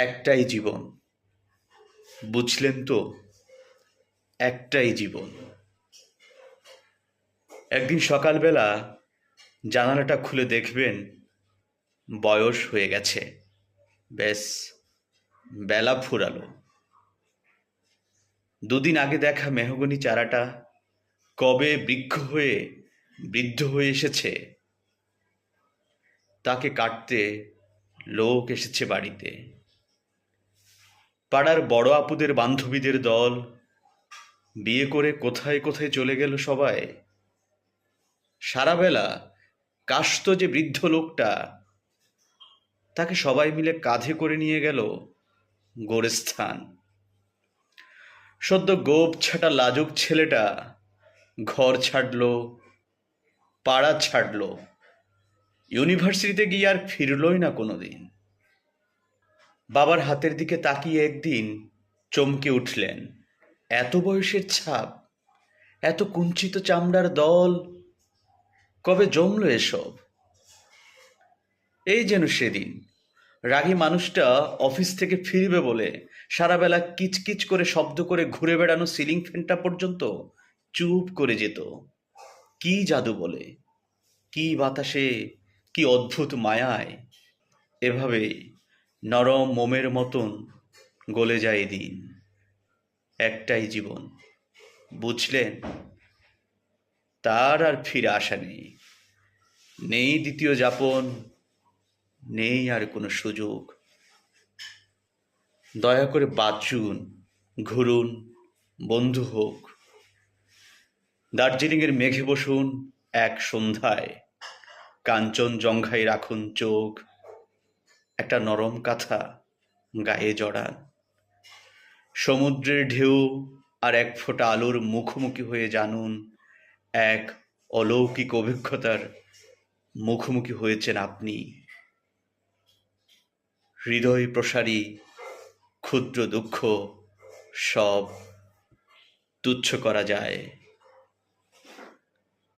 একটাই জীবন, বুঝলেন তো? একটাই জীবন। একদিন সকালবেলা জানালাটা খুলে দেখবেন বয়স হয়ে গেছে, বেশ বেলা ফুরালো। দুদিন আগে দেখা মেহগনি চারাটা কবে বৃদ্ধ হয়ে এসেছে, তাকে কাটতে লোক এসেছে বাড়িতে। পাড়ার বড় আপুদের বান্ধবীদের দল বিয়ে করে কোথায় কোথায় চলে গেল সবাই। সারাবেলা কাশত যে বৃদ্ধ লোকটা, তাকে সবাই মিলে কাঁধে করে নিয়ে গেল গোরস্থান। সদ্য গোপ ছাটা লাজুক ছেলেটা ঘর ছাড়লো, পাড়া ছাড়লো, ইউনিভার্সিটিতে গিয়ে আর ফিরলই না কোনোদিন। বাবার হাতের দিকে তাকিয়ে একদিন চমকে উঠলেন, এত বয়সের ছাপ, এত কুঞ্চিত চামড়ার দল, কবে জমলো এসব? এই যেন সেদিন রাগী মানুষটা অফিস থেকে ফিরবে বলে সারাবেলা কিচকিচ করে শব্দ করে ঘুরে বেড়ানো সিলিং ফ্যানটা পর্যন্ত চুপ করে যেত। কি জাদু বলে, কি বাতাসে, কি অদ্ভুত মায়ায় এভাবে নরম মোমের মতন গলে যায় দিন। একটাই জীবন, বুঝলেন? তার আর ফিরে আসা নেই, নেই দ্বিতীয় যাপন, নেই আর কোনো সুযোগ। দয়া করে বাঁচুন, ঘুরুন, বন্ধু হোক। দার্জিলিংয়ের মেঘে বসুন এক সন্ধ্যায়, কাঞ্চনজঙ্ঘায় রাখুন চোখ, একটা নরম কাঁথা গায়ে জড়ান। সমুদ্রের ঢেউ আর এক ফোঁটা আলোর মুখোমুখি হয়ে জানুন, এক অলৌকিক অভিজ্ঞতার মুখোমুখি হয়েছেন আপনি। হৃদয় প্রসারী ক্ষুদ্র দুঃখ সব তুচ্ছ করা যায়।